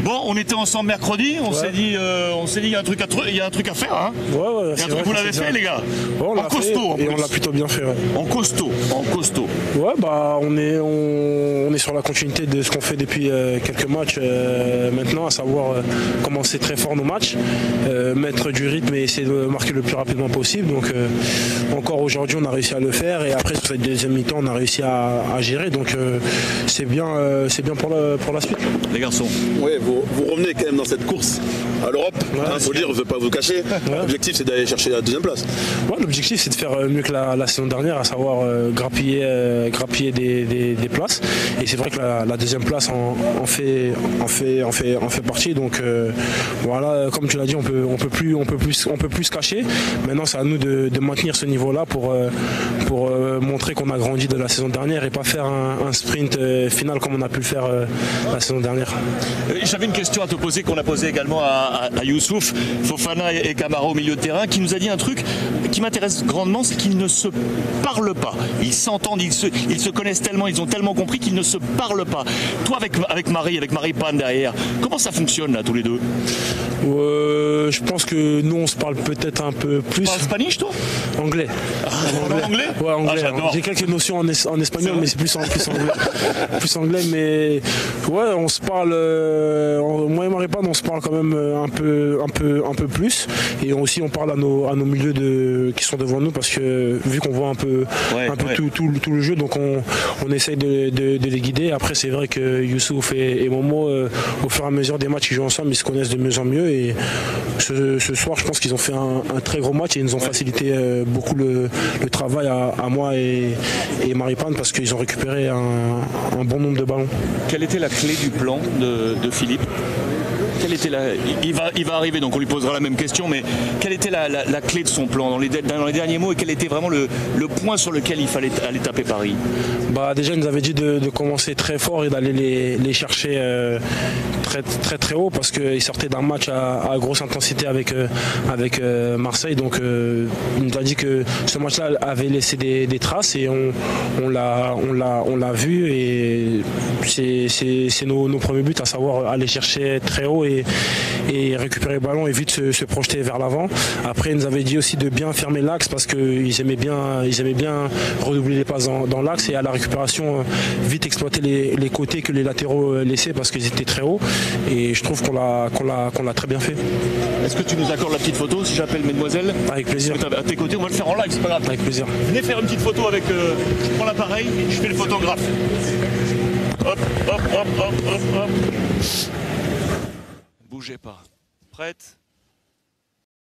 Bon, on était ensemble mercredi, on s'est dit il y a un truc à faire, hein. Ouais, il y a un truc, vous l'avez fait, les gars. Ouais, on en costaud, et on l'a plutôt bien fait. Ouais. En costaud. Ouais, bah on est sur la continuité de ce qu'on fait depuis quelques matchs maintenant, à savoir commencer très fort nos matchs, mettre du rythme et essayer de marquer le plus rapidement possible. Donc encore aujourd'hui, on a réussi à le faire et après sur cette deuxième mi-temps, on a réussi à gérer. Donc c'est bien pour la suite. Les garçons. Oui, vous revenez quand même dans cette course à l'Europe. Il faut dire, je ne veux pas vous cacher. Ouais. L'objectif, c'est d'aller chercher la deuxième place. Ouais, l'objectif, c'est de faire mieux que la saison dernière, à savoir grappiller des places. Et c'est vrai que la deuxième place en fait partie. Donc voilà, comme tu l'as dit, on peut plus se cacher. Maintenant, c'est à nous de maintenir ce niveau-là pour montrer qu'on a grandi de la saison dernière et pas faire un sprint final comme on a pu le faire la saison dernière. J'avais une question à te poser qu'on a posée également à Youssouf, Fofana et Camara au milieu de terrain, qui nous a dit un truc qui m'intéresse grandement, c'est qu'ils ne se parlent pas. Ils s'entendent, ils se connaissent tellement, ils ont tellement compris qu'ils ne se parlent pas. Toi avec Marie Pan derrière, comment ça fonctionne là tous les deux? Je pense que nous on se parle peut-être un peu plus. Tu parles espagnol toi? Anglais. Anglais? Ouais, anglais. Ah, j'ai quelques notions en espagnol, mais c'est plus anglais. Plus anglais, mais ouais, on se parle. Moi et Marie Pan, on se parle quand même un peu plus. Et aussi on parle à nos milieux qui sont devant nous parce que vu qu'on voit un peu tout le jeu, donc on essaye de les guider. Après c'est vrai que Youssouf et Momo, au fur et à mesure des matchs qu'ils jouent ensemble, ils se connaissent de mieux en mieux. Et ce soir, je pense qu'ils ont fait un très gros match et ils nous ont facilité beaucoup le travail à moi et Marie Pan parce qu'ils ont récupéré un bon nombre de ballons. Quelle était la clé du plan de Philippe? Quelle était il va arriver, donc on lui posera la même question, mais quelle était la clé de son plan dans les derniers mots et quel était vraiment le point sur lequel il fallait aller taper Paris? Bah, déjà, il nous avait dit de commencer très fort et d'aller les chercher très haut parce qu'ils sortaient d'un match à grosse intensité avec Marseille. Donc il nous a dit que ce match-là avait laissé des traces et on l'a vu et c'est nos premiers buts, à savoir aller chercher très haut et récupérer le ballon et vite se projeter vers l'avant. Après, il nous avait dit aussi de bien fermer l'axe parce qu'ils aimaient bien redoubler les passes dans l'axe et à la récupération vite exploiter les côtés que les latéraux laissaient parce qu'ils étaient très hauts. Et je trouve qu'on l'a très bien fait. Est-ce que tu nous accordes la petite photo si j'appelle mesdemoiselles? Avec plaisir. À tes côtés, on va le faire en live, c'est pas grave. Avec plaisir. Venez faire une petite photo avec. Je prends l'appareil, je fais le photographe. Hop. Bougez pas. Prête?